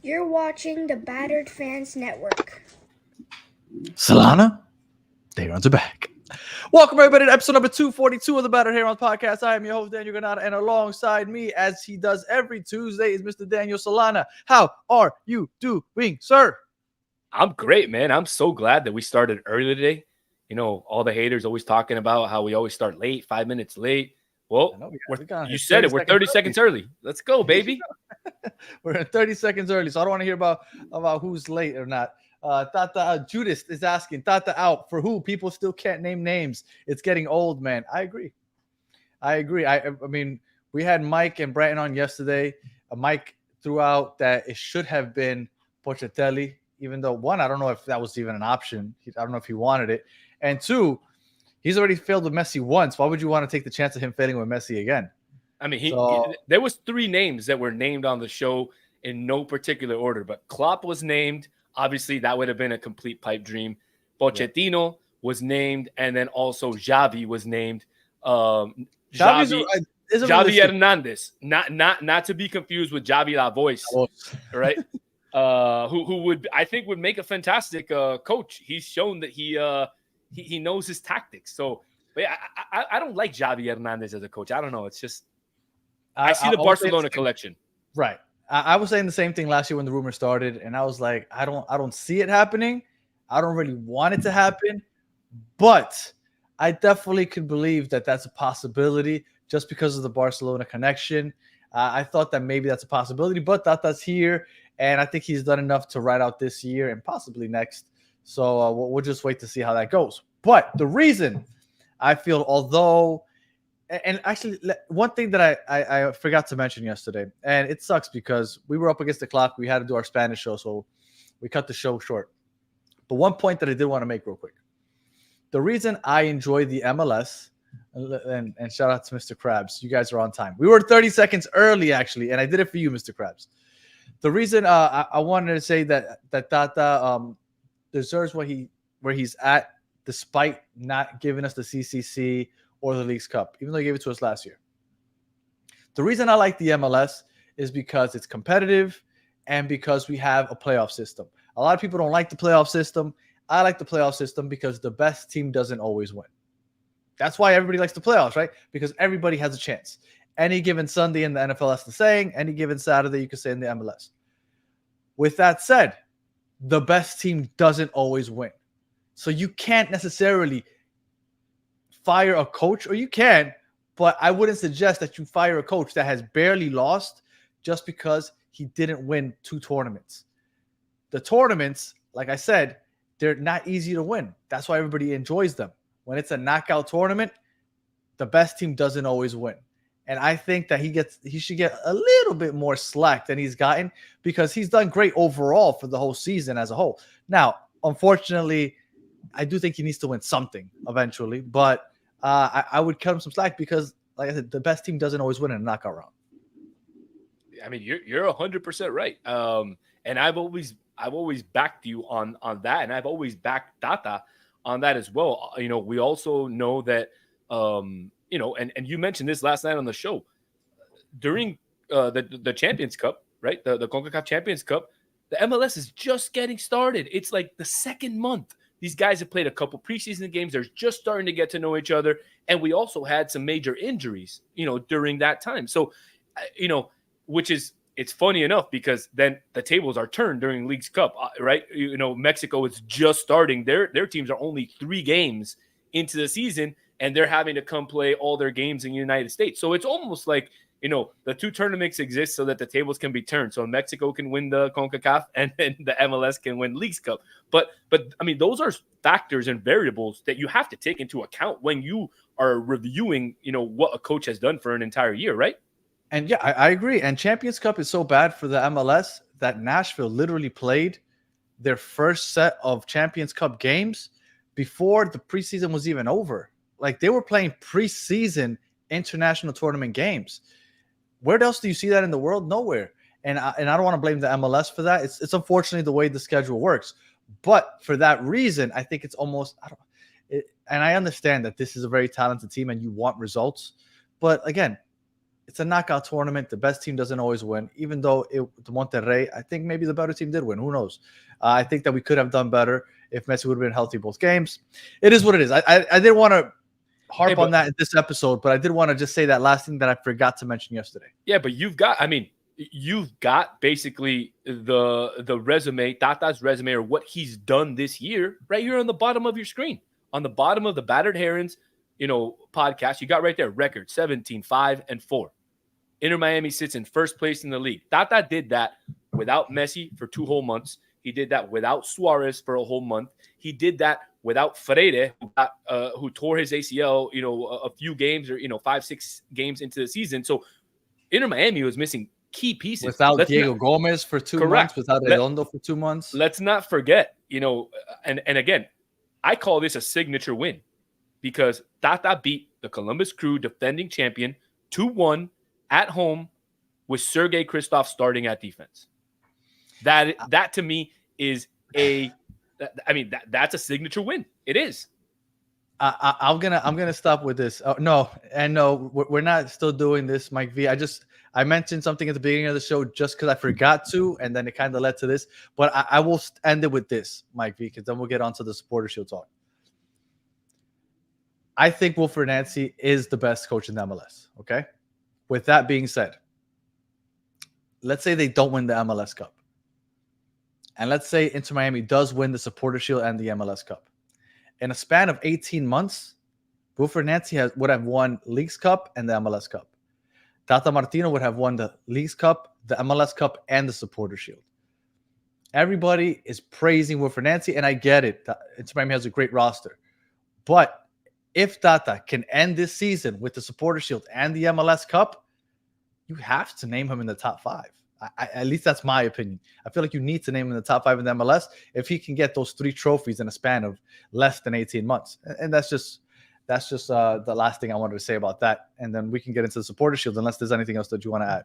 You're watching the Battered Fans Network. Solana, they runs are back. Welcome everybody to episode number 242 of the Battered Herons podcast. I am your host, Daniel Granada, and alongside me, as he does every Tuesday, is Mr. Daniel Solana. How are you doing, sir? I'm great, man. I'm so glad that we started early today. You know, all the haters always talking about how we always start late, 5 minutes late. Well, you said it. We're 30 seconds early. Let's go, baby. We're 30 seconds early, so I don't want to hear about who's late or not. Tata Judas is asking, Tata out for who? People still can't name names. It's getting old, man. I agree. I mean, we had Mike and Bratton on yesterday. Mike threw out that it should have been Pochetelli, even though, one, I don't know if that was even an option. I don't know if he wanted it. And two, he's already failed with Messi once. Why would you want to take the chance of him failing with Messi again? I mean, there was 3 names that were named on the show in no particular order, but Klopp was named. Obviously, that would have been a complete pipe dream. Pochettino was named, and then also Xavi was named. Xavi Hernandez, not to be confused with Xavi La Voice, right? Who would make a fantastic coach. He's shown that he knows his tactics. So, but yeah, I don't like Xavi Hernandez as a coach. I don't know. It's just I see the Barcelona collection. Right. I was saying the same thing last year when the rumor started, and I was like, I don't see it happening. I don't really want it to happen, but I definitely could believe that that's a possibility just because of the Barcelona connection. I thought that maybe that's a possibility, but that's here, and I think he's done enough to ride out this year and possibly next. So we'll just wait to see how that goes. But the reason I feel, although, and actually one thing that I forgot to mention yesterday, and it sucks because we were up against the clock. We had to do our Spanish show, so we cut the show short. But one point that I did want to make real quick. The reason I enjoy the MLS, and shout out to Mr. Krabs. You guys are on time. We were 30 seconds early, actually, and I did it for you, Mr. Krabs. The reason I wanted to say that Tata deserves where he's at, despite not giving us the CCC or the Leagues Cup, even though he gave it to us last year. The reason I like the MLS is because it's competitive and because we have a playoff system. A lot of people don't like the playoff system. I like the playoff system because the best team doesn't always win. That's why everybody likes the playoffs, right? Because everybody has a chance. Any given Sunday in the NFL, that's the saying. Any given Saturday, you could say in the MLS. With that said, the best team doesn't always win. So you can't necessarily fire a coach, or you can, but I wouldn't suggest that you fire a coach that has barely lost just because he didn't win 2 tournaments. The tournaments, like I said, they're not easy to win. That's why everybody enjoys them. When it's a knockout tournament, the best team doesn't always win. And I think that he should get a little bit more slack than he's gotten because he's done great overall for the whole season as a whole. Now, unfortunately, I do think he needs to win something eventually, but I would cut him some slack because, like I said, the best team doesn't always win in a knockout round. I mean, you're 100% right. And I've always backed you on that, and I've always backed Tata on that as well. You know, we also know that, you know, and you mentioned this last night on the show during the Champions Cup, right? The CONCACAF Champions Cup. The MLS is just getting started. It's like the second month. These guys have played a couple preseason games. They're just starting to get to know each other. And we also had some major injuries, you know, during that time. So, you know, it's funny enough because then the tables are turned during Leagues Cup, right? You know, Mexico is just starting. Their teams are only 3 games into the season, and they're having to come play all their games in the United States. So it's almost like, you know, the 2 tournaments exist so that the tables can be turned. So Mexico can win the CONCACAF and then the MLS can win Leagues Cup. But I mean, those are factors and variables that you have to take into account when you are reviewing, you know, what a coach has done for an entire year, right? And yeah, I agree. And Champions Cup is so bad for the MLS that Nashville literally played their first set of Champions Cup games before the preseason was even over. Like, they were playing preseason international tournament games. Where else do you see that in the world? Nowhere. And I don't want to blame the MLS for that. It's unfortunately the way the schedule works. But for that reason, I think it's almost and I understand that this is a very talented team and you want results. But again, It's a knockout tournament. The best team doesn't always win, even though the Monterrey, I think maybe the better team did win. Who knows? I think that we could have done better if Messi would have been healthy both games. It is what it is. I didn't want to harp on that in this episode, but I did want to just say that last thing that I forgot to mention yesterday. Yeah, but you've got basically the resume, Tata's resume, or what he's done this year right here on the bottom of your screen. On the bottom of the Battered Herons, podcast, you got right there, record 17-5-4. Inter Miami sits in first place in the league. Tata did that without Messi for 2 whole months. He did that without Suarez for a whole month. He did that without Freire, who tore his ACL, a few games or 5-6 games into the season. So Inter Miami was missing key pieces. Without Diego Gomez for 2 months, without Redondo for 2 months. Let's not forget, and again, I call this a signature win because Tata beat the Columbus Crew, defending champion, 2-1 at home with Sergei Kristov starting at defense. That to me is that's a signature win. It is. I'm gonna stop with this. No, we're not still doing this, Mike V. I mentioned something at the beginning of the show just because I forgot to, and then it kind of led to this. But I will end it with this, Mike V, because then we'll get onto the supporter shield talk. I think Wilfried Nancy is the best coach in the MLS. Okay. With that being said, let's say they don't win the MLS Cup. And let's say Inter Miami does win the Supporter Shield and the MLS Cup. In a span of 18 months, Wilfried Nancy would have won Leagues Cup and the MLS Cup. Tata Martino would have won the Leagues Cup, the MLS Cup, and the Supporter Shield. Everybody is praising Wilfried Nancy, and I get it. Inter Miami has a great roster. But if Tata can end this season with the Supporter Shield and the MLS Cup, you have to name him in the top 5. At least that's my opinion. I feel like you need to name him in the top 5 in the MLS if he can get those 3 trophies in a span of less than 18 months. And that's just the last thing I wanted to say about that. And then we can get into the Supporter Shield unless there's anything else that you want to add.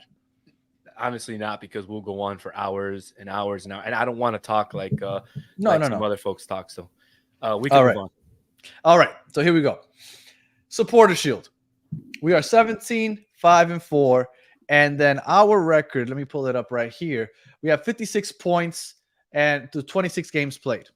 Honestly, not, because we'll go on for hours and hours and hours. And I don't want to talk like some other folks talk. So we can move on. All right. So here we go. Supporter Shield. We are 17-5-4. And then our record, let me pull it up right here. We have 56 points and 26 games played.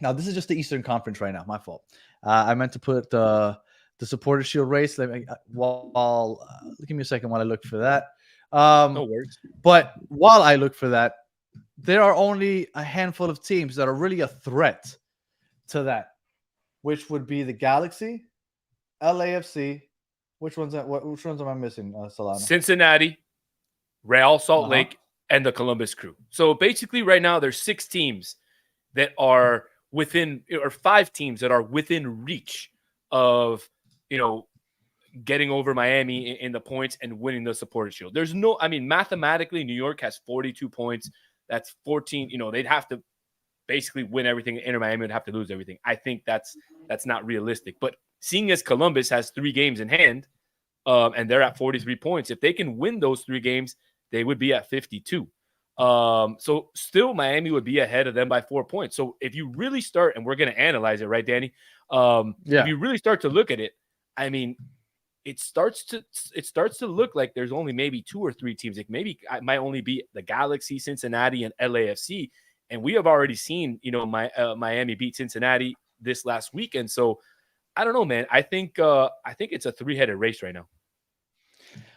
Now, this is just the Eastern Conference right now. My fault. I meant to put the Supporter Shield race. Give me a second while I look for that. No worries. But while I look for that, there are only a handful of teams that are really a threat to that, which would be the Galaxy, LAFC. Which ones am I missing, Solano? Cincinnati, Real Salt Lake, and the Columbus Crew. So basically right now there's 6 teams that are within, or 5 teams that are within reach of, getting over Miami in the points and winning the Supporter Shield. There's mathematically New York has 42 points. That's 14. They'd have to basically win everything. Inter Miami would have to lose everything. I think that's not realistic. But seeing as Columbus has 3 games in hand, and they're at 43 points, if they can win those 3 games, they would be at 52. So still Miami would be ahead of them by 4 points. So if you really start, and we're going to analyze it, right, Danny? If you really start to look at it, it starts to look like there's only maybe 2 or 3 teams. Like maybe it might only be the Galaxy, Cincinnati, and LAFC. And we have already seen, Miami beat Cincinnati this last weekend. So I don't know, man. I think it's a 3-headed race right now.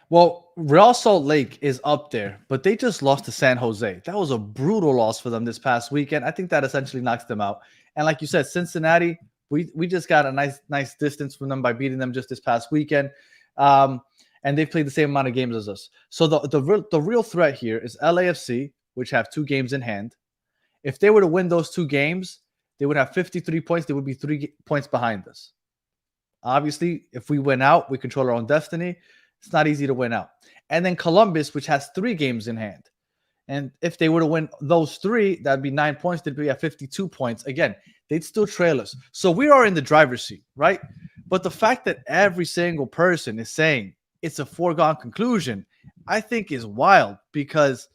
Well, Real Salt Lake is up there, but they just lost to San Jose. That was a brutal loss for them this past weekend. I think that essentially knocks them out. And like you said, Cincinnati, we just got a nice distance from them by beating them just this past weekend. And they've played the same amount of games as us. So the real threat here is LAFC, which have 2 games in hand. If they were to win those 2 games, they would have 53 points. They would be 3 points behind us. Obviously, if we win out, we control our own destiny. It's not easy to win out. And then Columbus, which has 3 games in hand. And if they were to win those 3, that'd be 9 points. They'd be at 52 points. Again, they'd still trail us. So we are in the driver's seat, right? But the fact that every single person is saying it's a foregone conclusion, I think is wild because,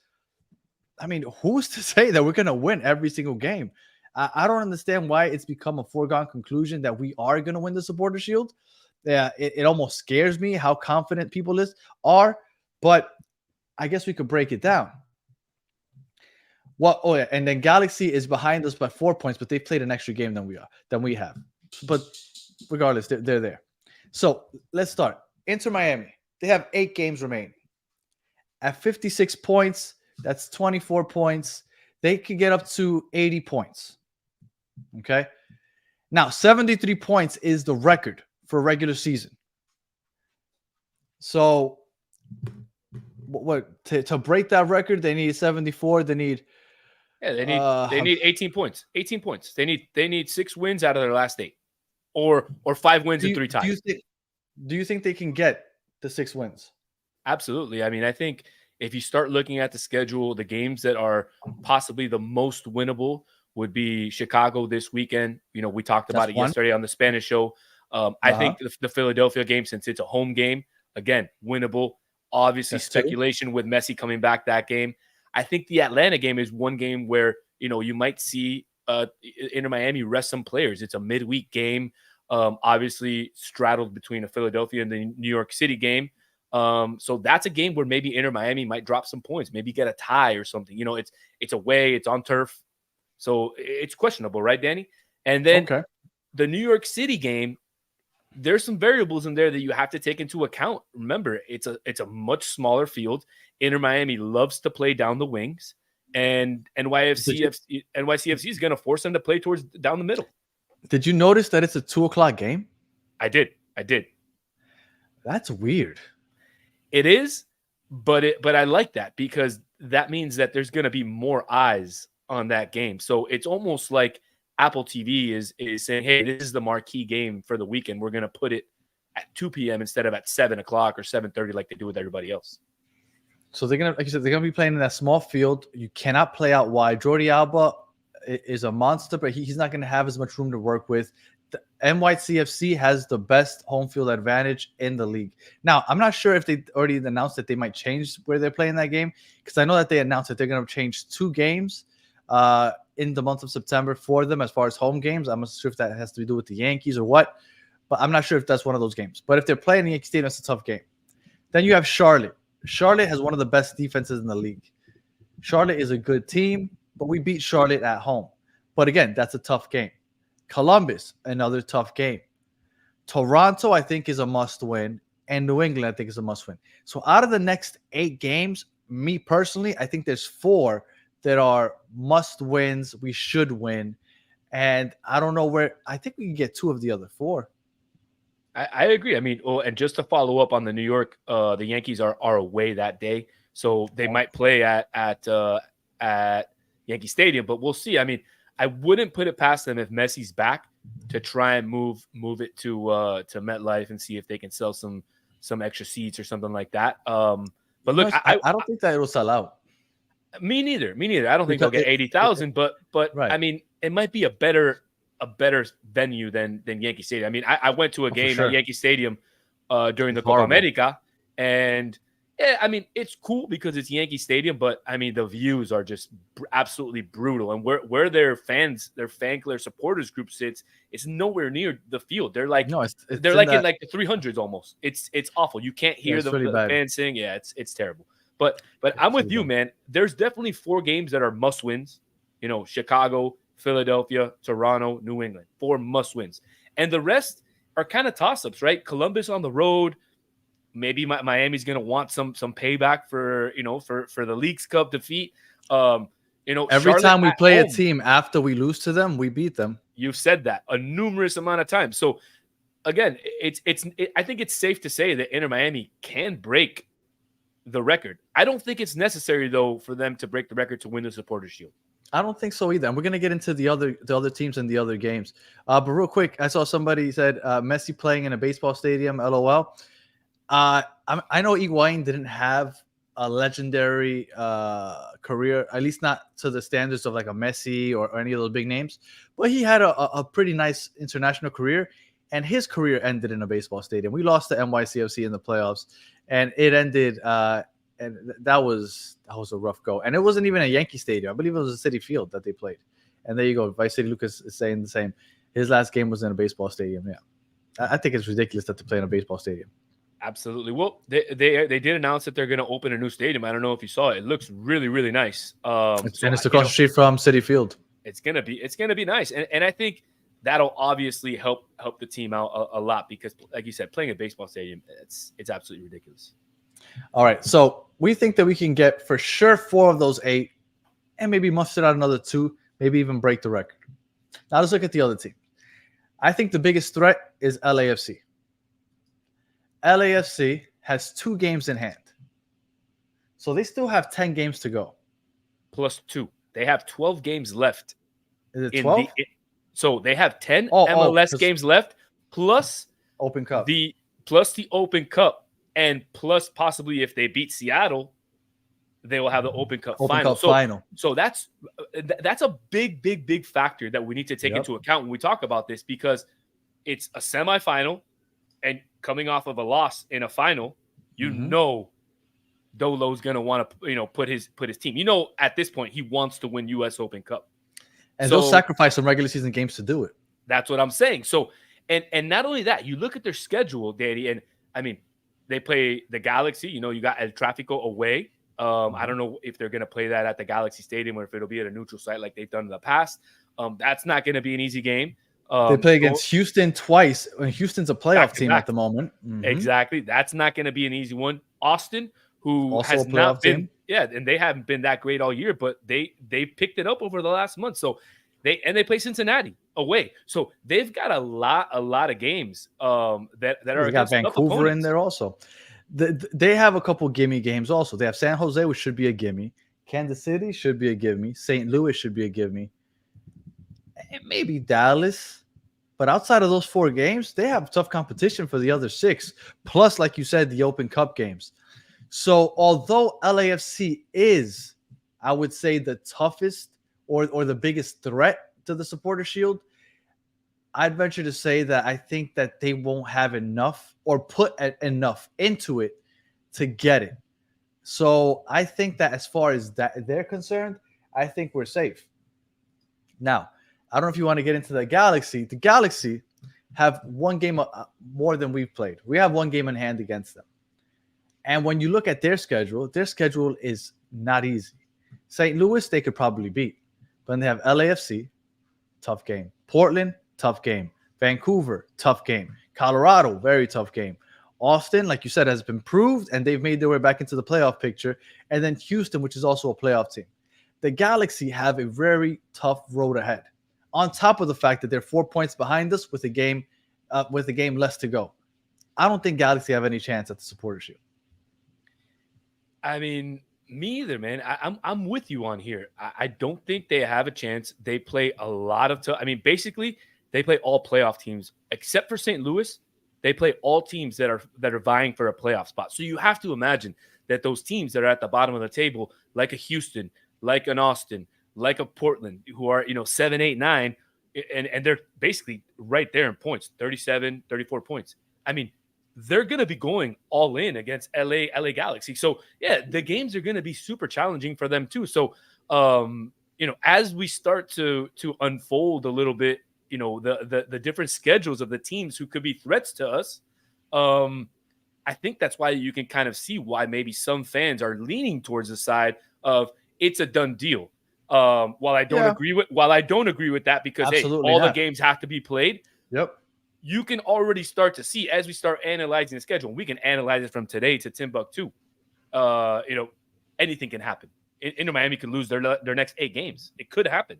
who's to say that we're going to win every single game? I don't understand why it's become a foregone conclusion that we are going to win the Supporter Shield, Yeah, it almost scares me how confident people are. But I guess we could break it down. Well, oh yeah, and then Galaxy is behind us by 4 points, but they played an extra game than we have. But regardless, they're there. So let's start. Inter Miami. They have 8 games remaining. At 56 points, that's 24 points. They could get up to 80 points. Okay. Now, 73 points is the record for regular season. So, to break that record, they need 74. They need they need 18 points. 18 points. They need 6 wins out of their last 8, or 5 wins and 3 ties. Do you think they can get the 6 wins? Absolutely. I mean, I think if you start looking at the schedule, the games that are possibly the most winnable would be Chicago this weekend. You know, we talked about it yesterday on the Spanish show. I think the Philadelphia game, since it's a home game, again, winnable. Obviously, that's speculation with Messi coming back that game. I think the Atlanta game is one game where, you know, you might see Inter Miami rest some players. It's a midweek game, obviously straddled between a Philadelphia and the New York City game. So that's a game where maybe Inter Miami might drop some points, maybe get a tie or something. You know, it's away, it's on turf. So it's questionable, right, Danny? And then the New York City game, there's some variables in there that you have to take into account. Remember, it's a much smaller field. Inter Miami loves to play down the wings, and NYCFC is going to force them to play towards down the middle. Did you notice that it's a 2:00 game? I did. That's weird. It is, but I like that because that means that there's going to be more eyes on that game. So it's almost like Apple TV is saying, hey, this is the marquee game for the weekend. We're going to put it at 2 p.m. instead of at 7 o'clock or 7:30 like they do with everybody else. So they're going to, like you said, they're going to be playing in that small field. You cannot play out wide. Jordi Alba is a monster, but he's not going to have as much room to work with. The NYCFC has the best home field advantage in the league. Now, I'm not sure if they already announced that they might change where they're playing that game, because I know that they announced that they're going to change 2 games in the month of September for them as far as home games. I'm not sure if that has to do with the Yankees or what, but I'm not sure if that's one of those games. But if they're playing the Yankee Stadium, it's a tough game. Then you have Charlotte. Charlotte has one of the best defenses in the league. Charlotte is a good team, but we beat Charlotte at home. But again, that's a tough game. Columbus, another tough game. Toronto, I think, is a must-win. And New England, I think, is a must-win. So out of the next 8 games, me personally, I think there's 4 that are must-wins. We should win. And I don't know where – I think we can get 2 of the other 4. I agree. I mean, and just to follow up on the New York, the Yankees are away that day. So they might play at Yankee Stadium, but we'll see. I mean, I wouldn't put it past them if Messi's back to try and move it to MetLife and see if they can sell some extra seats or something like that. But look, I don't think that it will sell out. Me neither. I don't think they'll get 80,000, but right. I mean, it might be a better venue than Yankee Stadium. I mean, I went to a game at Yankee Stadium during the Copa America, and yeah, I mean, it's cool because it's Yankee Stadium, but I mean, the views are just absolutely brutal. And where their fan supporters group sits, it's nowhere near the field. They're like, they're like in like the 300s almost. It's awful. You can't hear the fans sing. Yeah, it's terrible. But I'm with you, man. There's definitely 4 games that are must wins. You know, Chicago, Philadelphia, Toronto, New England, 4 must wins, and the rest are kind of toss ups, right? Columbus on the road. Maybe Miami's going to want some payback for the Leagues Cup defeat. Every Charlotte time we play a team after we lose to them, we beat them. You've said that a numerous amount of times. So again, I think it's safe to say that Inter Miami can break the record. I don't think it's necessary though for them to break the record to win the Supporters Shield. I don't think so either. And we're going to get into the other teams and the other games. But real quick, I saw somebody said Messi playing in a baseball stadium. LOL. I know Higuain didn't have a legendary career, at least not to the standards of like a Messi or any of those big names. But he had a pretty nice international career, and his career ended in a baseball stadium. We lost to NYCFC in the playoffs, and it ended. And that was a rough go. And it wasn't even a Yankee Stadium. I believe it was a City Field that they played. And there you go. Vice City Lucas is saying the same. His last game was in a baseball stadium. Yeah. I think it's ridiculous that they play in a baseball stadium. Absolutely. Well, they did announce that they're going to open a new stadium. I don't know if you saw it. It looks really, really nice. It's across the street from Citi Field. It's gonna be nice, and I think that'll obviously help the team out a lot because, like you said, playing a baseball stadium, it's absolutely ridiculous. All right, so we think that we can get for sure 4 of those 8, and maybe muster out another 2, maybe even break the record. Now let's look at the other team. I think the biggest threat is LAFC. LAFC has 2 games in hand. So they still have 10 games to go. Plus 2. They have 12 games left. Is it 12? So they have 10 MLS games left, plus Open Cup. the Open Cup, and plus possibly if they beat Seattle, they will have the Open Cup final. So that's a big factor that we need to take into account when we talk about this, because it's a semifinal, and coming off of a loss in a final, you know Dolo's gonna want to put his team. At this point he wants to win U.S. Open Cup, and they'll sacrifice some regular season games to do it. That's what I'm saying. So and not only that, you look at their schedule, Danny, and I mean they play the Galaxy. You got El Tráfico away. I don't know if they're gonna play that at the Galaxy Stadium or if it'll be at a neutral site like they've done in the past. That's not gonna be an easy game. They play against Houston twice, and Houston's a playoff team at the moment. Exactly. That's not going to be an easy one. Austin, who also has not been, and they haven't been that great all year, but they picked it up over the last month. So they play Cincinnati away. So they've got a lot of games that are. They got Vancouver in there also. They have a couple gimme games also. They have San Jose, which should be a gimme. Kansas City should be a gimme. St. Louis should be a gimme. And maybe Dallas. But outside of those 4 games, they have tough competition for the other 6. Plus, like you said, the Open Cup games. So although LAFC is, I would say, the toughest or the biggest threat to the Supporter Shield, I'd venture to say that I think that they won't have enough or put enough into it to get it. So I think that as far as that they're concerned, I think we're safe. Now, I don't know if you want to get into the Galaxy. The Galaxy have 1 game more than we've played. We have 1 game in hand against them. And when you look at their schedule is not easy. St. Louis, they could probably beat. But then they have LAFC, tough game. Portland, tough game. Vancouver, tough game. Colorado, very tough game. Austin, like you said, has been proved, and they've made their way back into the playoff picture. And then Houston, which is also a playoff team. The Galaxy have a very tough road ahead. On top of the fact that they're 4 points behind us with a game less to go. I don't think Galaxy have any chance at the Supporter Shield. I mean, me either, man. I'm with you on here. I don't think they have a chance. They play a lot of basically they play all playoff teams except for St. Louis. They play all teams that are vying for a playoff spot. So you have to imagine that those teams that are at the bottom of the table, like a Houston, like an Austin, like a Portland, who are 7, 8, 9, and they're basically right there in points, 37, 34 points. I mean, they're going to be going all in against LA Galaxy. So yeah, the games are going to be super challenging for them too. So as we start to unfold a little bit, the different schedules of the teams who could be threats to us, I think that's why you can kind of see why maybe some fans are leaning towards the side of it's a done deal. While I don't agree with that, because the games have to be played. Yep. You can already start to see as we start analyzing the schedule. We can analyze it from today to Timbuktu. Anything can happen. Inter Miami could lose their next 8 games. It could happen,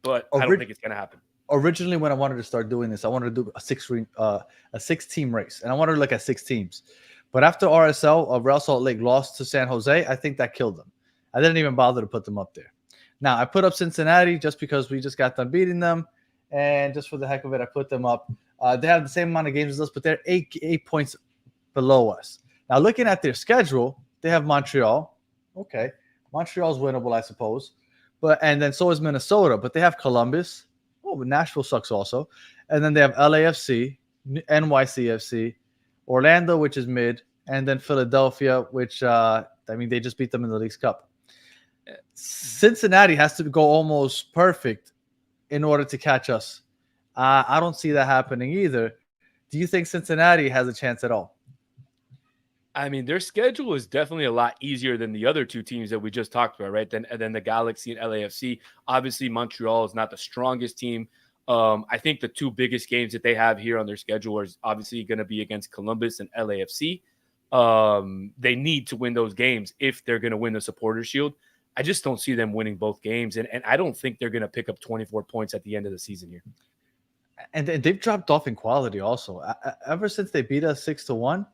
but I don't think it's going to happen. Originally, when I wanted to start doing this, I wanted to do a 6-team race, and I wanted to look at 6 teams. But after RSL, Real Salt Lake lost to San Jose, I think that killed them. I didn't even bother to put them up there. Now, I put up Cincinnati just because we just got done beating them, and just for the heck of it, I put them up. They have the same amount of games as us, but they're 8 points below us. Now, looking at their schedule, they have Montreal. Okay, Montreal's winnable, I suppose. And then so is Minnesota, but they have Columbus. Oh, but Nashville sucks also. And then they have LAFC, NYCFC, Orlando, which is mid, and then Philadelphia, which, they just beat them in the League's Cup. Cincinnati has to go almost perfect in order to catch us. I don't see that happening either. Do you think Cincinnati has a chance at all? I mean, their schedule is definitely a lot easier than the other two teams that we just talked about, right? Than the Galaxy and LAFC. Obviously, Montreal is not the strongest team. I think the two biggest games that they have here on their schedule is obviously going to be against Columbus and LAFC. They need to win those games if they're going to win the Supporters Shield. I just don't see them winning both games, and I don't think they're going to pick up 24 points at the end of the season here. And they've dropped off in quality also. Ever since they beat us 6-1,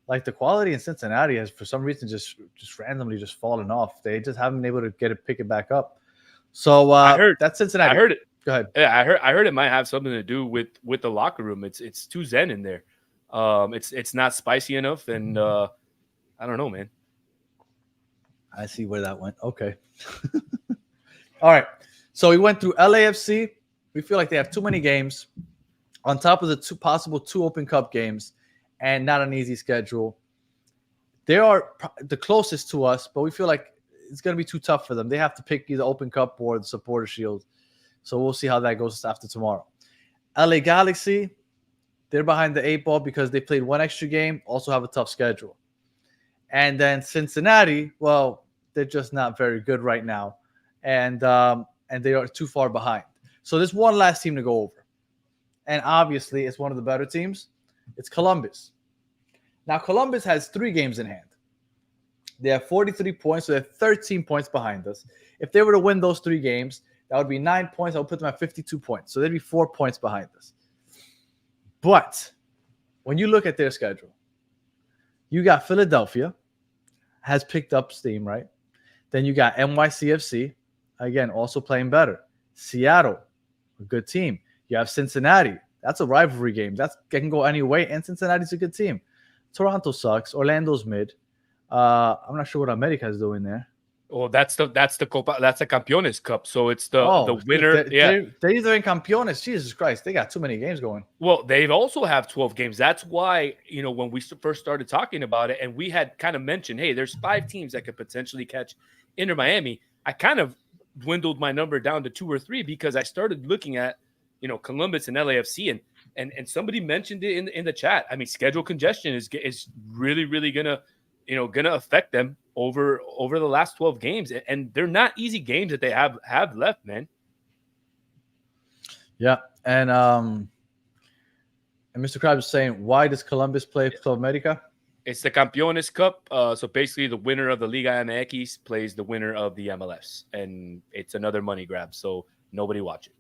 like the quality in Cincinnati has for some reason just randomly just fallen off. They just haven't been able to pick it back up. So that's Cincinnati. I heard it. Go ahead. Yeah, I heard it might have something to do with the locker room. It's too zen in there. It's not spicy enough, and I don't know, man. I see where that went. Okay. All right. So we went through LAFC. We feel like they have too many games on top of the two Open Cup games and not an easy schedule. They are the closest to us, but we feel like it's going to be too tough for them. They have to pick either Open Cup or the Supporter Shield. So we'll see how that goes after tomorrow. LA Galaxy, they're behind the 8 ball because they played one extra game, also have a tough schedule. And then Cincinnati, well, they're just not very good right now. And they are too far behind. So there's one last team to go over. And obviously, it's one of the better teams. It's Columbus. Now, Columbus has 3 games in hand. They have 43 points, so they're 13 points behind us. If they were to win those 3 games, that would be 9 points. I would put them at 52 points. So they'd be 4 points behind us. But when you look at their schedule, you got Philadelphia, has picked up steam, right? Then you got NYCFC, again, also playing better. Seattle, a good team. You have Cincinnati. That's a rivalry game. That can go any way, and Cincinnati's a good team. Toronto sucks. Orlando's mid. I'm not sure what America is doing there. Oh, that's the Campeones Cup. So it's the winner. They're either in Campeones. Jesus Christ, they got too many games going. Well, they've also have 12 games. That's why, when we first started talking about it, and we had kind of mentioned, hey, there's 5 teams that could potentially catch Inter Miami. I kind of dwindled my number down to 2 or 3 because I started looking at, Columbus and LAFC, and somebody mentioned it in the chat. I mean, schedule congestion is really, really gonna affect them over the last 12 games, and they're not easy games that they have left, man. Yeah, and Mr. Krabs is saying, why does Columbus play Club America? It's the Campeones Cup. So basically, the winner of the Liga MX plays the winner of the MLS, and it's another money grab. So nobody watch it.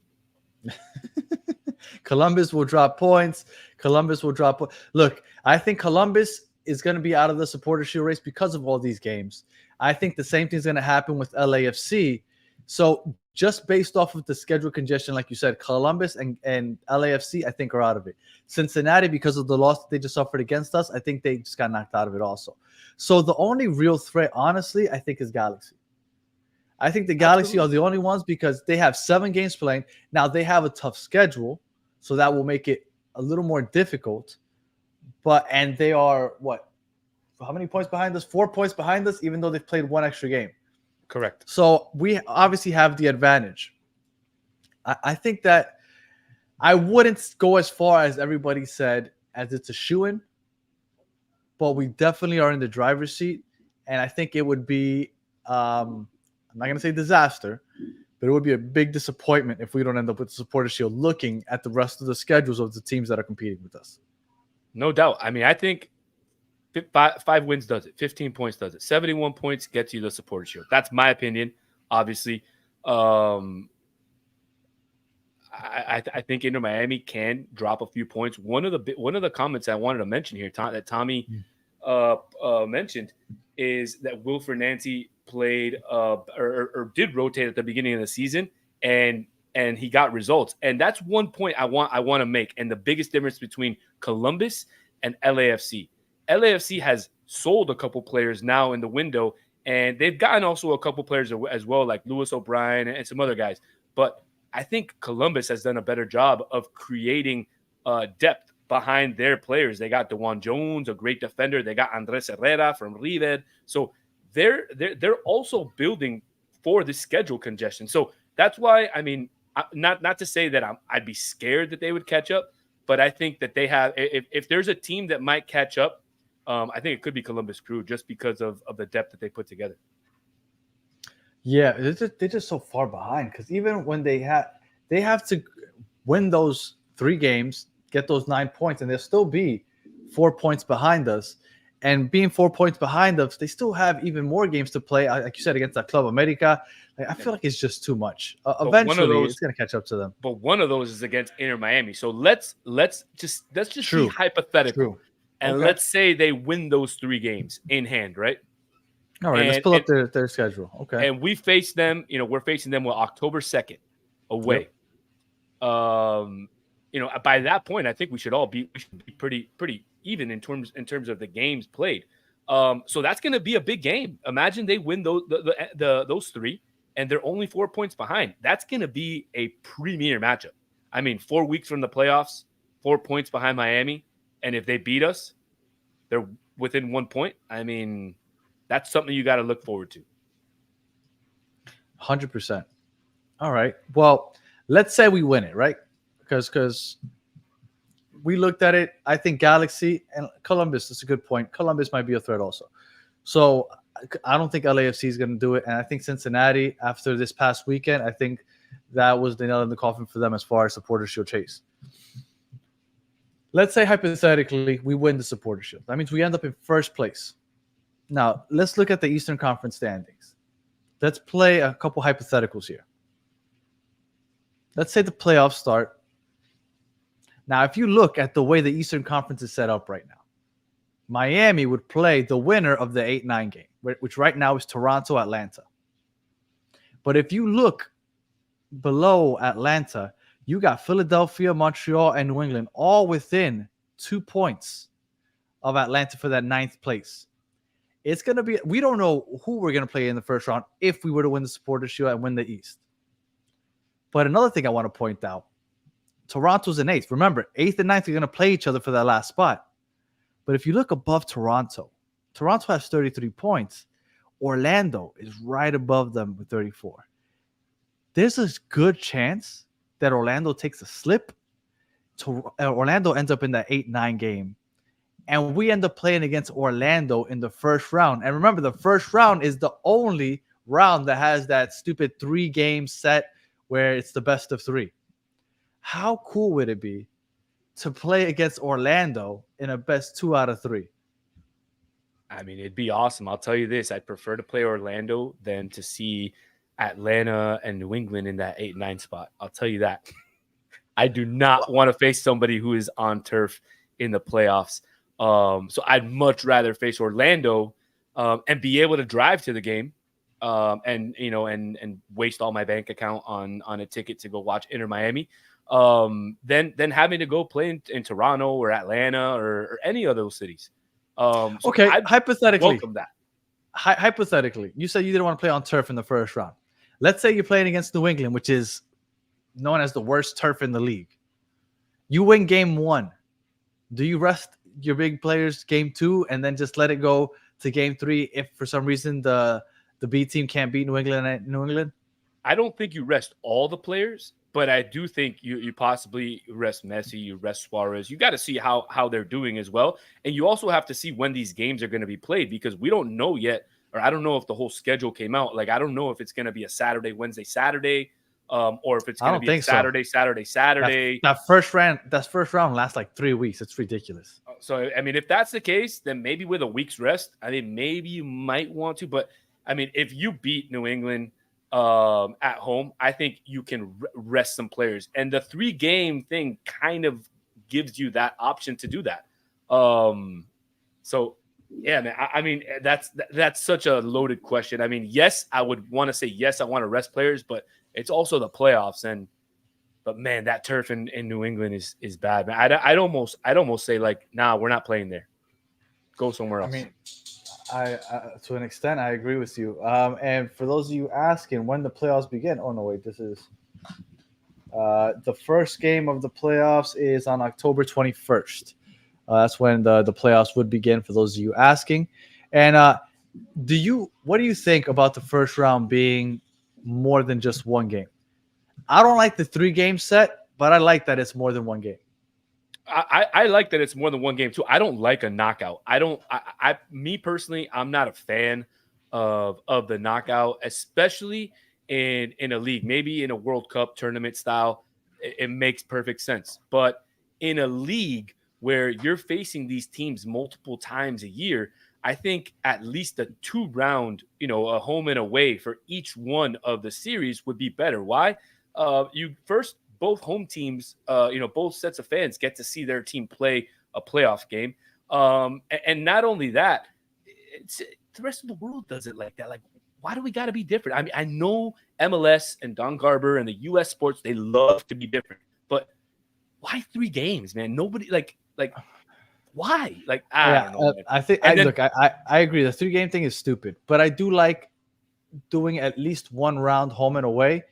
Columbus will drop points. Look, I think Columbus is going to be out of the Supporter Shield race because of all these games. I think the same thing is going to happen with LAFC. So just based off of the schedule congestion, like you said, Columbus and LAFC, I think, are out of it. Cincinnati, because of the loss that they just suffered against us, I think they just got knocked out of it also. So the only real threat, honestly, I think is Galaxy. I think the Galaxy are the only ones because they have 7 games playing. Now, they have a tough schedule, so that will make it a little more difficult. And they are, how many points behind us? 4 points behind us, even though they've played 1 extra game. Correct. So we obviously have the advantage. I think that I wouldn't go as far as everybody said as it's a shoo-in, but we definitely are in the driver's seat. And I think it would be, I'm not going to say disaster, but it would be a big disappointment if we don't end up with the Supporter Shield looking at the rest of the schedules of the teams that are competing with us. No doubt. I mean, I think 5 wins does it. 15 points does it. 71 points gets you the Supporter Shield. That's my opinion, obviously. I think Inter Miami can drop a few points. One of the comments I wanted to mention here that Tommy mentioned is that Wilfred Nancy played or did rotate at the beginning of the season and he got results. And that's one point I want to make. And the biggest difference between Columbus and LAFC. LAFC has sold a couple players now in the window, and they've gotten also a couple players as well, like Lewis O'Brien and some other guys. But I think Columbus has done a better job of creating depth behind their players. They got DeJuan Jones, a great defender. They got Andres Herrera from River. So they're also building for the schedule congestion. So that's why, I mean, not to say that I'd be scared that they would catch up, but I think that they have. If there's a team that might catch up, I think it could be Columbus Crew just because of the depth that they put together. Yeah, they're just so far behind because even when they have to win those 3 games, get those 9 points, and they'll still be 4 points behind us. And being 4 points behind us, they still have even more games to play. Like you said, against that Club America, I feel like it's just too much. Eventually, it's going to catch up to them. But one of those is against Inter Miami. So let's just True. be hypothetical, True. and Okay. let's say they win those 3 games in hand, right? All right, let's pull up their schedule. Okay. And we face them. We're facing them with October 2nd away. Yep. By that point, I think we should be pretty even in terms of the games played. So that's going to be a big game. Imagine they win those 3, and they're only 4 points behind. That's going to be a premier matchup. I mean, 4 weeks from the playoffs, 4 points behind Miami, and if they beat us, they're within 1 point. I mean, that's something you got to look forward to. 100%. All right. Well, let's say we win it, right? Because we looked at it. I think Galaxy and Columbus is a good point. Columbus might be a threat also. So I don't think LAFC is going to do it. And I think Cincinnati, after this past weekend, I think that was the nail in the coffin for them as far as Supporters Shield chase. Let's say hypothetically we win the Supporters Shield. That means we end up in first place. Now, let's look at the Eastern Conference standings. Let's play a couple hypotheticals here. Let's say the playoffs start. Now, if you look at the way the Eastern Conference is set up right now, Miami would play the winner of the 8-9 game, which right now is Toronto-Atlanta. But if you look below Atlanta, you got Philadelphia, Montreal, and New England all within 2 points of Atlanta for that 9th place. It's going to be – we don't know who we're going to play in the first round if we were to win the Supporters Shield and win the East. But another thing I want to point out, Toronto's in 8th. Remember, 8th and 9th are going to play each other for that last spot. But if you look above Toronto has 33 points. Orlando is right above them with 34. There's a good chance that Orlando takes a slip. Orlando ends up in that 8-9 game. And we end up playing against Orlando in the first round. And remember, the first round is the only round that has that stupid 3-game set where it's the best of 3. How cool would it be to play against Orlando in a best 2 out of 3? I mean, it'd be awesome. I'll tell you this. I'd prefer to play Orlando than to see Atlanta and New England in that 8-9 spot. I'll tell you that. I do not want to face somebody who is on turf in the playoffs. So I'd much rather face Orlando and be able to drive to the game and waste all my bank account on a ticket to go watch Inter Miami than having to go play in Toronto or Atlanta or any of those cities. So okay, I'd hypothetically, welcome that. Hypothetically, you said you didn't want to play on turf in the first round. Let's say you're playing against New England, which is known as the worst turf in the league. You win game 1. Do you rest your big players game 2 and then just let it go to game 3 if for some reason the B team can't beat New England? I don't think you rest all the players, but I do think you possibly rest Messi, you rest Suarez. You got to see how they're doing as well. And you also have to see when these games are going to be played because we don't know yet, or I don't know if the whole schedule came out. Like, I don't know if it's going to be a Saturday, Wednesday, Saturday, or if it's going to be a Saturday, so. Saturday. That first round lasts like 3 weeks. It's ridiculous. So, I mean, if that's the case, then maybe with a week's rest, I mean, maybe you might want to. But, I mean, if you beat New England at home, I think you can rest some players. And the 3-game thing kind of gives you that option to do that. So, yeah, man, I mean, that's such a loaded question. I mean, yes, I would want to say yes, I want to rest players, but it's also the playoffs. But man, that turf in New England is bad, man. I'd almost say like, nah, we're not playing there. Go somewhere else. I mean, I to an extent, I agree with you. And for those of you asking when the playoffs begin, oh no, wait, this is the first game of the playoffs is on October 21st. That's when the playoffs would begin. For those of you asking, and what do you think about the first round being more than just 1 game? I don't like the 3-game set, but I like that it's more than 1 game. I like that it's more than one game too. I don't like a knockout. Me personally, I'm not a fan of the knockout, especially in a league. Maybe in a World Cup tournament style, it makes perfect sense. But in a league where you're facing these teams multiple times a year, I think at least a 2-round, a home and away for each one of the series would be better. Why? You first, both home teams, both sets of fans get to see their team play a playoff game. And not only that, the rest of the world does it like that. Like, why do we got to be different? I mean, I know MLS and Don Garber and the U.S. sports, they love to be different, but why 3 games, man? Nobody like why? Like, I don't know. I think I agree. The 3-game thing is stupid, but I do like doing at least 1 round home and away.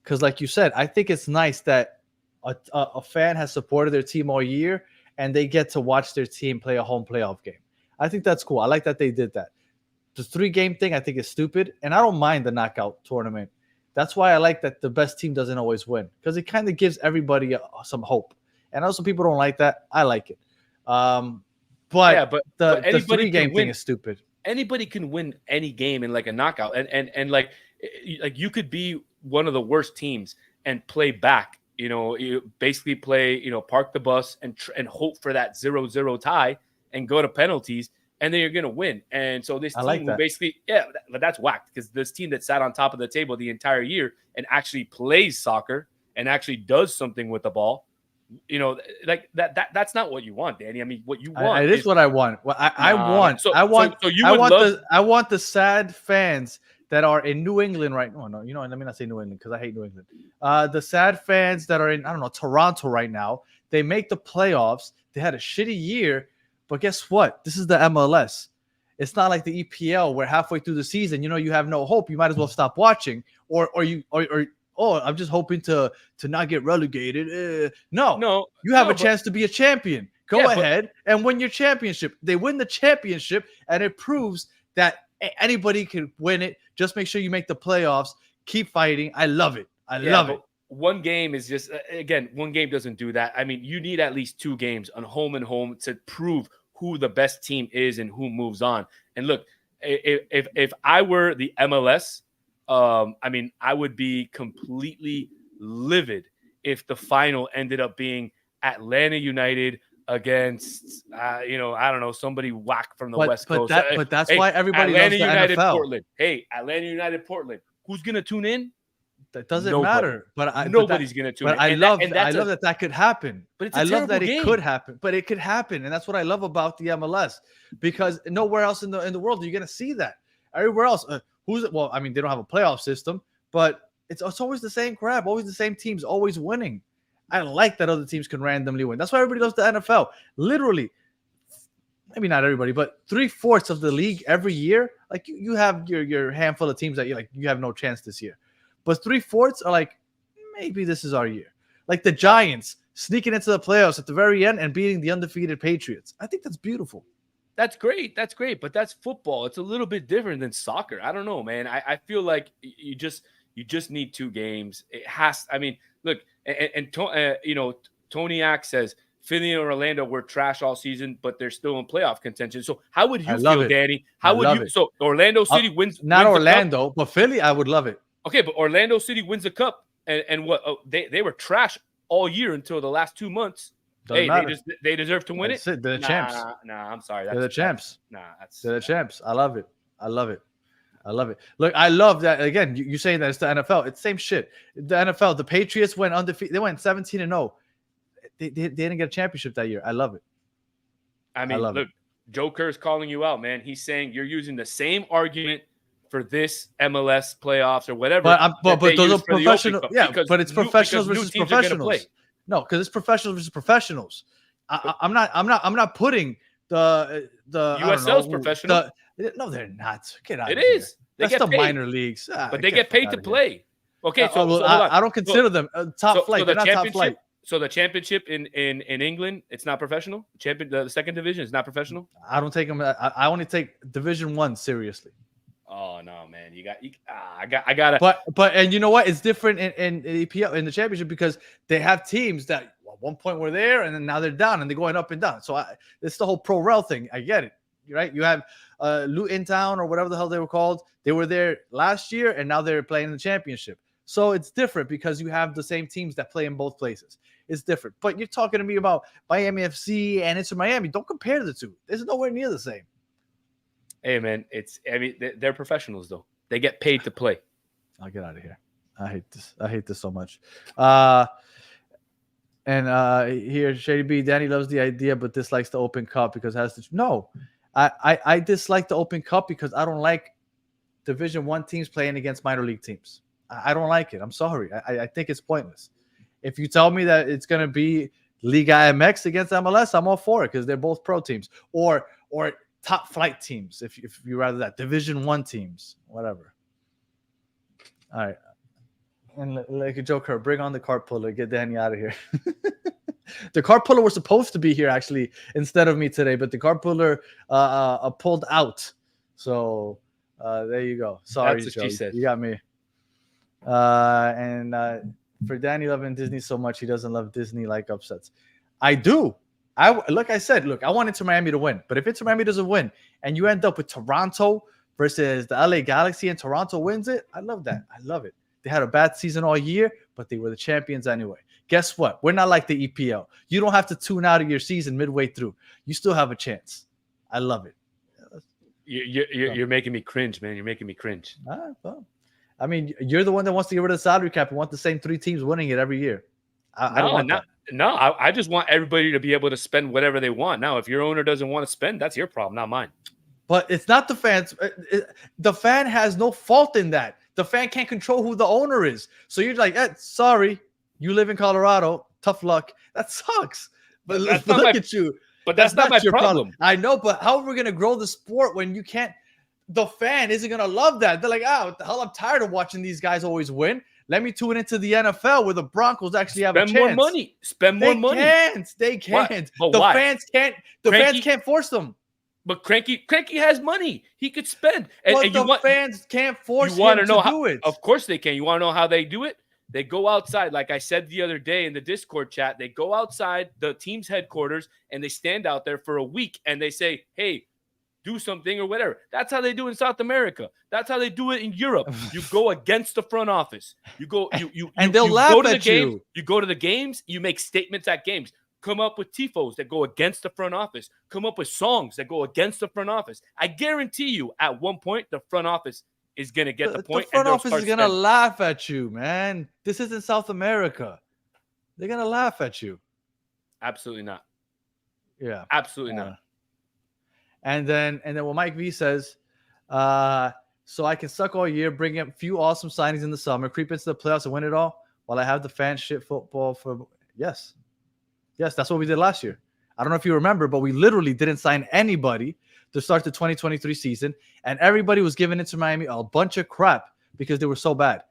Because like you said, I think it's nice that a fan has supported their team all year and they get to watch their team play a home playoff game. I think that's cool. I like that they did that. The 3-game thing I think is stupid, and I don't mind the knockout tournament. That's why I like that the best team doesn't always win, because it kind of gives everybody some hope. And also people don't like that. I like it. But the 3-game thing is stupid. Anybody can win any game in like a knockout, and like you could be one of the worst teams and play back. You basically play, park the bus and hope for that 0-0 tie and go to penalties, and then you're gonna win. And so this team basically, but that's whacked, because this team that sat on top of the table the entire year and actually plays soccer and actually does something with the ball. Like that's not what you want, Danny. I mean, what you want. It is what I want. I want the sad fans that are in New England right now. No, let me not say New England, because I hate New England. The sad fans that are in, I don't know, Toronto right now. They make the playoffs. They had a shitty year, but guess what? This is the MLS. It's not like the EPL where halfway through the season, you have no hope. You might as well stop watching, or I'm just hoping to not get relegated. No, you have a chance to be a champion. Go ahead and win your championship. They win the championship, and it proves that anybody can win it. Just make sure you make the playoffs. Keep fighting. I love it. I love it. One game is just, again, one game doesn't do that. I mean, you need at least 2 games on home and home to prove who the best team is and who moves on. And look, if I were the MLS, I mean, I would be completely livid if the final ended up being Atlanta United against, I don't know, somebody whack from the West Coast. But that's why everybody loves the United NFL. Portland. Hey, Atlanta United Portland. Who's gonna tune in? That doesn't matter. But nobody's gonna tune in. I love that could happen. But it's I love that it could happen. But it could happen, and that's what I love about the MLS, because nowhere else in the world are you gonna see that. Everywhere else, well, I mean, they don't have a playoff system, but it's always the same crap. Always the same teams, always winning. I like that other teams can randomly win. That's why everybody loves the NFL. Literally, maybe not everybody, but 3/4 of the league every year. Like you have your handful of teams that you have no chance this year, but 3/4 are like, maybe this is our year. Like the Giants sneaking into the playoffs at the very end and beating the undefeated Patriots. I think that's beautiful. That's great. That's great. But that's football. It's a little bit different than soccer. I don't know, man. I feel like you just need 2 games. It has. I mean, look, Tony Ack says Philly and Orlando were trash all season, but they're still in playoff contention. So how would you feel, Danny? How would you? So Orlando City wins. Not Orlando, but Philly, I would love it. Okay, but Orlando City wins the cup, and what? Oh, they were trash all year until the last 2 months. They deserve to win it. They're the champs. Nah, I'm sorry. They're the champs. They're the champs. I love it. Look, I love that. Again, you saying that it's the NFL. It's the same shit. The NFL, the Patriots went undefeated. They went 17-0. They didn't get a championship that year. I love it. I mean, look, Joe Kerr's calling you out, man. He's saying you're using the same argument for this MLS playoffs or whatever. But those are professional. Yeah, but it's professionals versus professionals. No, because it's professionals versus professionals. I'm not putting the USL's professional. No, they're not. Get out. It is. That's the minor leagues. But they get paid to play. Okay, so hold on. I don't consider them top flight. They're not top flight. So the championship in England, it's not professional. The second division is not professional. I don't take them. I only take Division 1 seriously. Oh no, man! I gotta. But and you know what? It's different in EPL in the championship, because they have teams that one point we're there, and then now they're down, and they're going up and down. So it's the whole pro rel thing. I get it, right? You have Luton Town or whatever the hell they were called. They were there last year, and now they're playing in the championship. So it's different because you have the same teams that play in both places. It's different. But you're talking to me about Miami FC and Inter Miami. Don't compare the two. It's nowhere near the same. Hey, man, they're professionals, though. They get paid to play. I'll get out of here. I hate this so much. Here, Shady B, Danny loves the idea, but dislikes the Open Cup because it has to. No, I dislike the Open Cup because I don't like Division I teams playing against minor league teams. I don't like it. I'm sorry. I think it's pointless. If you tell me that it's going to be Liga MX against MLS, I'm all for it because they're both pro teams or top flight teams. If you rather that Division I teams, whatever. All right. And like a joker, bring on the cart puller. Get Danny out of here. The cart puller was supposed to be here actually instead of me today, but the cart puller pulled out. So there you go. Sorry, that's Joe. what she said. You got me. For Danny loving Disney so much, he doesn't love Disney like upsets. I do. I want Inter Miami to win, but if Inter Miami doesn't win and you end up with Toronto versus the LA Galaxy and Toronto wins it, I love that. I love it. They had a bad season all year, but they were the champions anyway. Guess what? We're not like the EPL. You don't have to tune out of your season midway through. You still have a chance. I love it. You're making me cringe, man. You're making me cringe. Well, I mean, you're the one that wants to get rid of the salary cap and want the same 3 teams winning it every year. I don't want that. No, I just want everybody to be able to spend whatever they want. Now, if your owner doesn't want to spend, that's your problem, not mine. But it's not the fans. The fan has no fault in that. The fan can't control who the owner is. So you're like, sorry, you live in Colorado. Tough luck. That sucks. But look at you. But that's not my problem. I know, but how are we going to grow the sport when you can't? The fan isn't going to love that. They're like, what the hell? I'm tired of watching these guys always win. Let me tune into the NFL where the Broncos actually have a chance. Spend more money. They can't. Why? Fans can't. Fans can't force them. But Cranky has money. He could spend. Fans can't force him to do it. Of course they can. You want to know how they do it? They go outside. Like I said the other day in the Discord chat, they go outside the team's headquarters and they stand out there for a week and they say, hey, do something or whatever. That's how they do in South America. That's how they do it in Europe. You go against the front office. They'll laugh at you. You go to the games. You make statements at games. Come up with tifos that go against the front office. Come up with songs that go against the front office. I guarantee you, at one point, the front office is going to get the point. The front office is going to laugh at you, man. This isn't South America. They're going to laugh at you. Absolutely not. Yeah. Absolutely not. And then what Mike V says, so I can suck all year, bring up a few awesome signings in the summer, creep into the playoffs and win it all while I have the fan shit football for – yes. Yes, that's what we did last year. I don't know if you remember, but we literally didn't sign anybody to start the 2023 season, and everybody was giving Inter Miami a bunch of crap because they were so bad.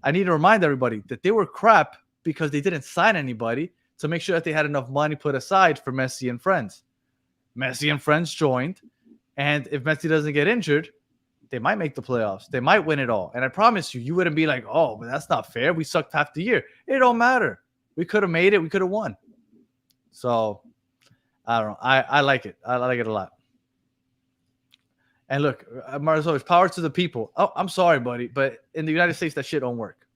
I need to remind everybody that they were crap because they didn't sign anybody to make sure that they had enough money put aside for Messi and friends. Messi and friends joined, and if Messi doesn't get injured, they might make the playoffs. They might win it all. And I promise you wouldn't be like, oh, but that's not fair. We sucked half the year. It don't matter. We could have made it. We could have won. So, I don't know. I like it. I like it a lot. And look, Marzo, power to the people. Oh, I'm sorry, buddy, but in the United States, that shit don't work.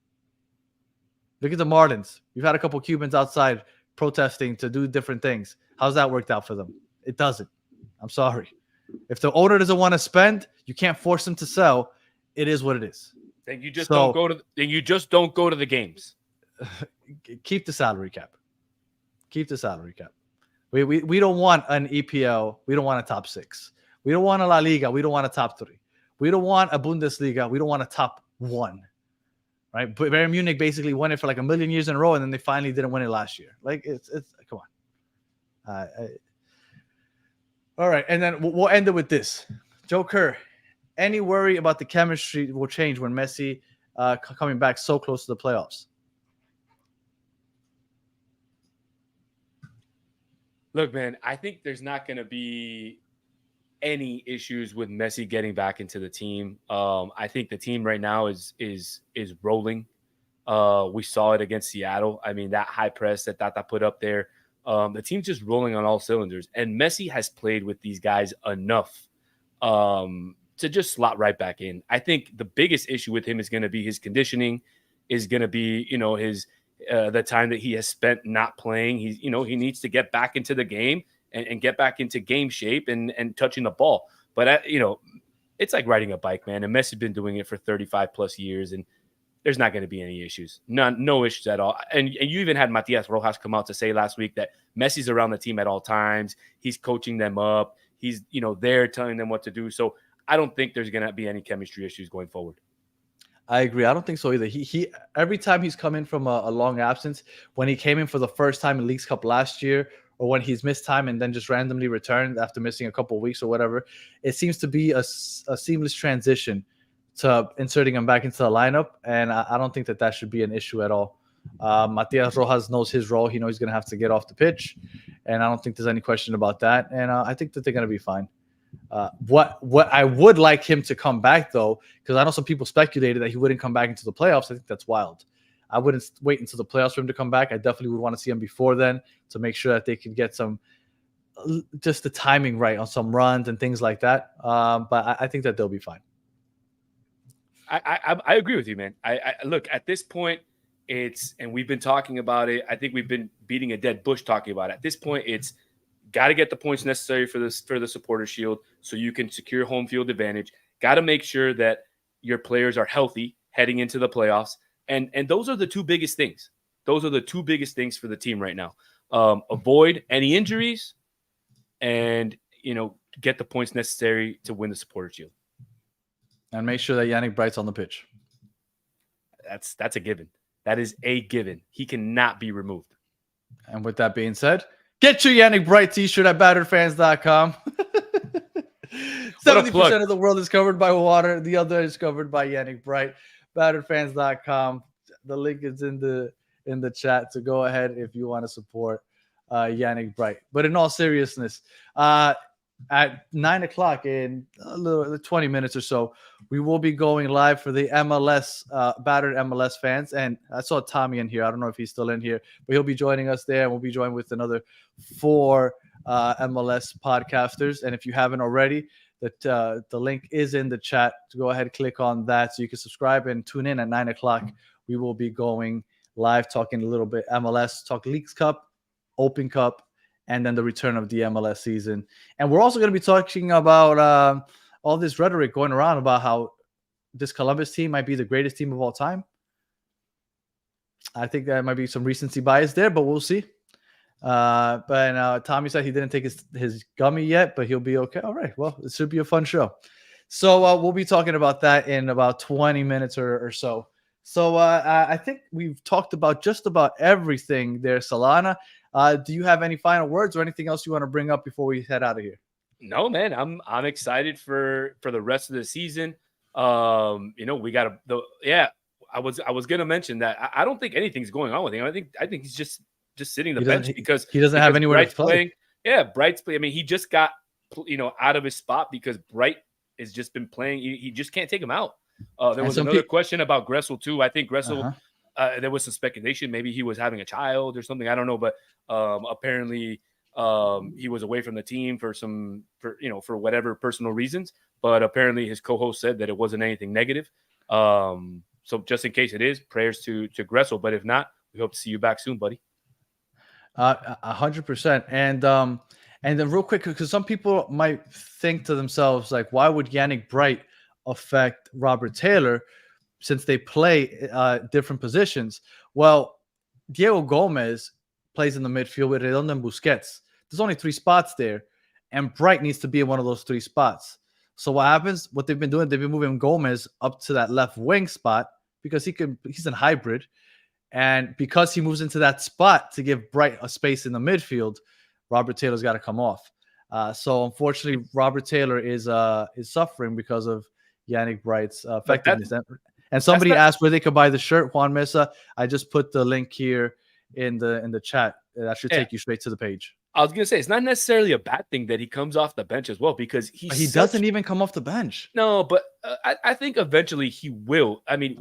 Look at the Marlins. We've had a couple Cubans outside protesting to do different things. How's that worked out for them? It doesn't. I'm sorry. If the owner doesn't want to spend, you can't force them to sell. It is what it is. Then you just don't go to. Then you just don't go to the games. Keep the salary cap. Keep the salary cap. We don't want an EPL. We don't want a top 6. We don't want a La Liga. We don't want a top 3. We don't want a Bundesliga. We don't want a top 1. Right? But Bayern Munich basically won it for like a million years in a row, and then they finally didn't win it last year. Like it's come on. All right, and then we'll end it with this. Joe Kerr, any worry about the chemistry will change when Messi coming back so close to the playoffs? Look, man, I think there's not going to be any issues with Messi getting back into the team. I think the team right now is rolling. We saw it against Seattle. I mean, that high press that Tata put up there. The team's just rolling on all cylinders. And Messi has played with these guys enough to just slot right back in. I think the biggest issue with him is going to be his conditioning, is going to be, his the time that he has spent not playing. He needs to get back into the game and get back into game shape and touching the ball. But, it's like riding a bike, man. And Messi's been doing it for 35 plus years, and there's not going to be any issues. No issues at all. And you even had Matias Rojas come out to say last week that Messi's around the team at all times. He's coaching them up. He's, there telling them what to do. So I don't think there's going to be any chemistry issues going forward. I agree. I don't think so either. He every time he's come in from a long absence, when he came in for the first time in Leagues Cup last year, or when he's missed time and then just randomly returned after missing a couple of weeks or whatever, it seems to be a seamless transition to inserting him back into the lineup. And I don't think that should be an issue at all. Matias Rojas knows his role. He knows he's going to have to get off the pitch. And I don't think there's any question about that. And I think that they're going to be fine. What I would like him to come back, though, because I know some people speculated that he wouldn't come back into the playoffs. I think that's wild. I wouldn't wait until the playoffs for him to come back. I definitely would want to see him before then to make sure that they could get just the timing right on some runs and things like that. But I think that they'll be fine. I agree with you, man. I look, at this point, and we've been talking about it. I think we've been beating a dead bush talking about it. At this point, it's got to get the points necessary for the supporter shield so you can secure home field advantage. Got to make sure that your players are healthy heading into the playoffs. And those are the two biggest things. Those are the two biggest things for the team right now. Avoid any injuries and, get the points necessary to win the supporter shield. And make sure that Yannick Bright's on the pitch. That's a given. That is a given. He cannot be removed. And with that being said, get your Yannick Bright t-shirt at batteredfans.com. 70% of the world is covered by water. The other is covered by Yannick Bright. Batteredfans.com. The link is in the chat. So go ahead if you want to support Yannick Bright. But in all seriousness, at 9 o'clock in a little 20 minutes or so, we will be going live for the MLS, Battered MLS fans. And I saw Tommy in here. I don't know if he's still in here, but he'll be joining us there. And we'll be joined with another 4 MLS podcasters. And if you haven't already, the link is in the chat. So go ahead, click on that so you can subscribe and tune in at 9 o'clock. We will be going live, talking a little bit MLS, talk Leagues Cup, Open Cup, and then the return of the MLS season. And we're also going to be talking about all this rhetoric going around about how this Columbus team might be the greatest team of all time. I think there might be some recency bias there, but we'll see. But Tommy said he didn't take his gummy yet, but he'll be okay. All right. Well, it should be a fun show. So we'll be talking about that in about 20 minutes or so. So I think we've talked about just about everything there, Solana. Do you have any final words or anything else you want to bring up before we head out of here? No, man, I'm excited for the rest of the season. We got I was gonna mention that I don't think anything's going on with him. I think he's just sitting the bench because he doesn't have anywhere to play. Playing. Yeah, Bright's playing. I mean, he just got out of his spot because Bright has just been playing. He just can't take him out. There was another question about Gressel too. I think Gressel. There was some speculation. Maybe he was having a child or something. I don't know, but apparently he was away from the team for whatever personal reasons. But apparently his co-host said that it wasn't anything negative. So just in case it is, prayers to Gressel. But if not, we hope to see you back soon, buddy. 100%. And then real quick, because some people might think to themselves, like, why would Yannick Bright affect Robert Taylor since they play different positions? Well, Diego Gomez plays in the midfield with Redondo and Busquets. There's only 3 spots there, and Bright needs to be in one of those 3 spots. So what happens? What they've been doing, they've been moving Gomez up to that left wing spot because he's a hybrid. And because he moves into that spot to give Bright a space in the midfield, Robert Taylor's got to come off. So unfortunately, Robert Taylor is suffering because of Yannick Bright's effectiveness. And somebody asked where they could buy the shirt, Juan Mesa. I just put the link here in the chat. That should take you straight to the page. I was gonna say it's not necessarily a bad thing that he comes off the bench as well, because he doesn't even come off the bench. No, but I think eventually he will. I mean,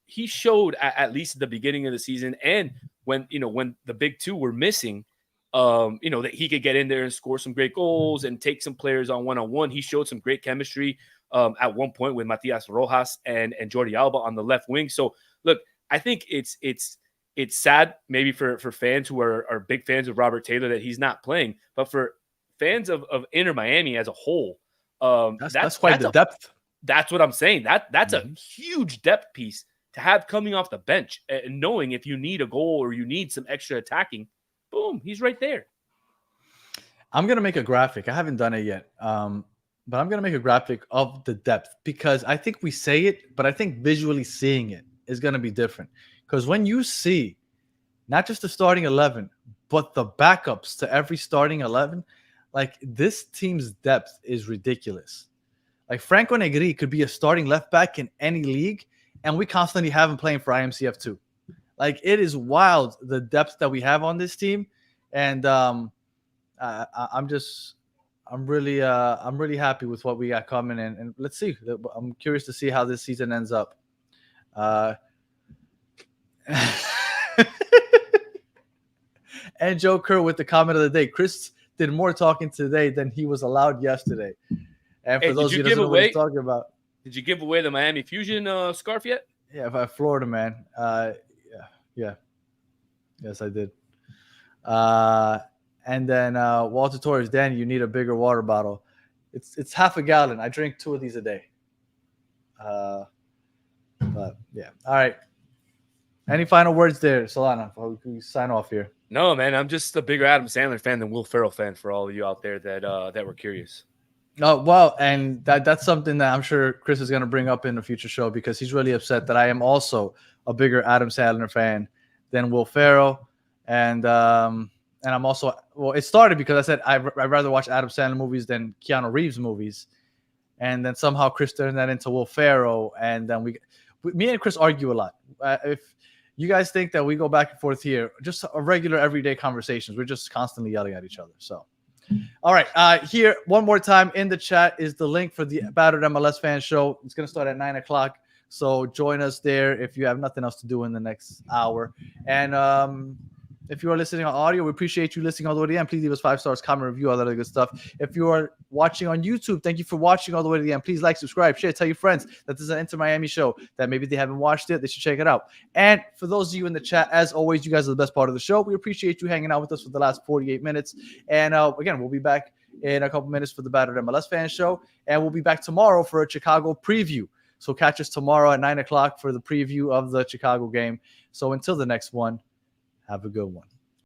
he showed at least at the beginning of the season, and when the big two were missing, that he could get in there and score some great goals and take some players on one-on-one. He showed some great chemistry at one point with Matias Rojas and Jordi Alba on the left wing. So look, I think it's sad maybe for fans who are big fans of Robert Taylor that he's not playing, but for fans of Inter Miami as a whole, that's quite the depth. That's what I'm saying. That's a huge depth piece to have coming off the bench, and knowing if you need a goal or you need some extra attacking, boom, he's right there. I'm gonna make a graphic. I haven't done it yet, but I'm gonna make a graphic of the depth, because I think we say it, but I think visually seeing it is gonna be different. Because when you see not just the starting 11, but the backups to every starting 11, like, this team's depth is ridiculous. Like, Franco Negri could be a starting left back in any league, and we constantly have him playing for IMCF2. Like, it is wild, the depth that we have on this team, and I'm really happy with what we got coming in, and let's see. I'm curious to see how this season ends up. And Joe Kerr with the comment of the day: Chris did more talking today than he was allowed yesterday. And for those of you who don't know what he's talking about, did you give away the Miami Fusion scarf yet? Yeah, by Florida man. Yeah. Yes, I did. And then Walter Torres, Danny, you need a bigger water bottle. It's half a gallon. I drink 2 of these a day. But yeah. All right. Any final words there, Solana, before we sign off here? No, man. I'm just a bigger Adam Sandler fan than Will Ferrell fan, for all of you out there that were curious. Oh, well, and that's something that I'm sure Chris is going to bring up in a future show, because he's really upset that I am also a bigger Adam Sandler fan than Will Ferrell. And I'm also, well, it started because I said I'd rather watch Adam Sandler movies than Keanu Reeves movies. And then somehow Chris turned that into Will Ferrell. And then me and Chris argue a lot. If you guys think that we go back and forth here, just a regular everyday conversations, we're just constantly yelling at each other. So, all right. Here, one more time in the chat is the link for the Battered MLS Fan Show. It's going to start at 9 o'clock. So join us there if you have nothing else to do in the next hour. And if you are listening on audio, we appreciate you listening all the way to the end. Please leave us 5 stars, comment, review, all that other good stuff. If you are watching on YouTube, thank you for watching all the way to the end. Please like, subscribe, share, tell your friends that this is an Inter Miami show, that maybe they haven't watched it. They should check it out. And for those of you in the chat, as always, you guys are the best part of the show. We appreciate you hanging out with us for the last 48 minutes. And again, we'll be back in a couple minutes for the Battered MLS Fan Show. And we'll be back tomorrow for a Chicago preview. So catch us tomorrow at 9 o'clock for the preview of the Chicago game. So until the next one, have a good one.